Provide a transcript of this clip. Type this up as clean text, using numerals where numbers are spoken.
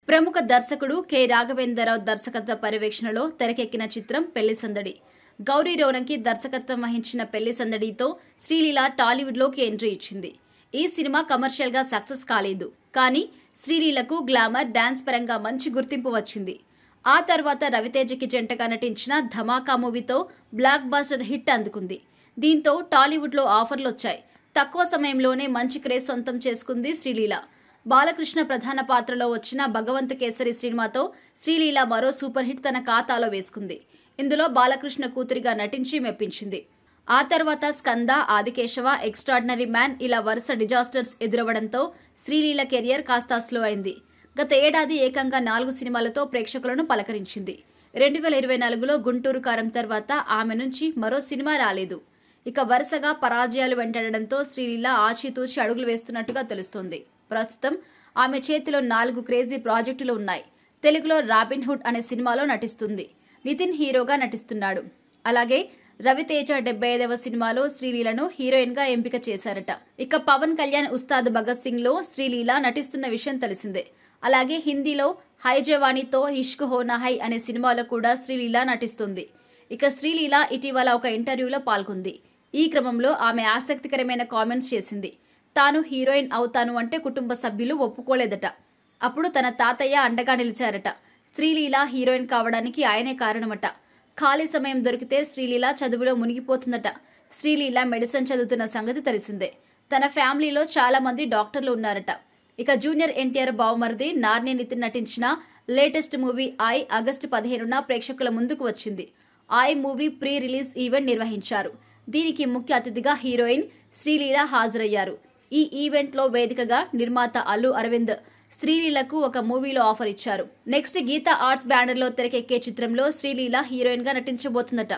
ప్రముఖ దర్శకుడు కె రాఘవేంద్రరావు దర్శకత్వ పర్యవేక్షణలో తెరకెక్కిన చిత్రం పెళ్లి సందడి. గౌరీ రోనంకి దర్శకత్వం వహించిన పెళ్లి సందడితో శ్రీలీల టాలీవుడ్లోకి ఎంట్రీ ఇచ్చింది. ఈ సినిమా కమర్షియల్ గా సక్సెస్ కాలేదు. కానీ శ్రీలీలకు గ్లామర్, డాన్స్ పరంగా మంచి గుర్తింపు వచ్చింది. ఆ తర్వాత రవితేజకి జంటగా నటించిన ధమాకా మూవీతో బ్లాక్ బాస్టర్ హిట్ అందుకుంది. దీంతో టాలీవుడ్లో ఆఫర్లొచ్చాయి. తక్కువ సమయంలోనే మంచి క్రేజ్ సొంతం చేసుకుంది శ్రీలీల. బాలకృష్ణ ప్రధాన పాత్రలో వచ్చిన భగవంత్ కేసరి సినిమాతో శ్రీలీల మరో సూపర్ హిట్ తన ఖాతాలో వేసుకుంది. ఇందులో బాలకృష్ణ కూతురిగా నటించి మెప్పించింది. ఆ తర్వాత స్కంద, ఆదికేశవ, ఎక్స్ట్రాడినరీ మ్యాన్ ఇలా వరుస డిజాస్టర్స్ ఎదురవడంతో శ్రీలీల కెరియర్ కాస్త స్లో అయింది. గత ఏడాది ఏకంగా 4 సినిమాలతో ప్రేక్షకులను పలకరించింది. 2024లో గుంటూరు కారం తర్వాత ఆమె నుంచి మరో సినిమా రాలేదు. ఇక వరుసగా పరాజయాలు వెంటాడడంతో శ్రీలీల ఆచితూచి అడుగులు వేస్తున్నట్టుగా తెలుస్తోంది. ప్రస్తుతం ఆమె చేతిలో 4 క్రేజీ ప్రాజెక్టులు ఉన్నాయి. తెలుగులో రాబిన్ హుడ్ అనే సినిమాలో నటిస్తుంది. నితిన్ హీరోగా నటిస్తున్నాడు. అలాగే రవితేజ 75వ సినిమాలో శ్రీలీలను హీరోయిన్ గా ఎంపిక చేశారట. ఇక పవన్ కళ్యాణ్ ఉస్తాద్ భగత్ సింగ్ లో శ్రీలీల నటిస్తున్న విషయం తెలిసిందే. అలాగే హిందీలో హై జవానీతో ఇష్క్ హోనా హై అనే సినిమాలో కూడా శ్రీలీల నటిస్తుంది. ఇక శ్రీలీల ఇటీవల ఒక ఇంటర్వ్యూలో పాల్గొంది. ఈ క్రమంలో ఆమె ఆసక్తికరమైన కామెంట్స్ చేసింది. తాను హీరోయిన్ అవుతాను అంటే కుటుంబ సభ్యులు ఒప్పుకోలేదట. అప్పుడు తన తాతయ్య అండగా నిలిచారట. శ్రీలీల హీరోయిన్ కావడానికి ఆయనే కారణమట. ఖాళీ సమయం దొరికితే శ్రీలీల చదువులో మునిగిపోతుందట. శ్రీలీల మెడిసిన్ చదువుతున్న సంగతి తెలిసిందే. తన ఫ్యామిలీలో చాలా మంది డాక్టర్లు ఉన్నారట. ఇక జూనియర్ ఎన్టీఆర్ బావమరిది నార్ని నితిన్ నటించిన లేటెస్ట్ మూవీ ఐ ఆగస్టు 15న ప్రేక్షకుల ముందుకు వచ్చింది. I movie pre release event నిర్వహించారు. దీనికి ముఖ్య అతిథిగా హీరోయిన్ శ్రీలీల హాజరయ్యారు. ఈ ఈవెంట్ లో వేదికగా నిర్మాత అల్లు అరవింద్ శ్రీలీలకు ఒక మూవీలో ఆఫర్ ఇచ్చారు. నెక్స్ట్ గీతా ఆర్ట్స్ బ్యానర్ లో తెరకెక్కే చిత్రంలో శ్రీలీల హీరోయిన్ గా నటించబోతుందట.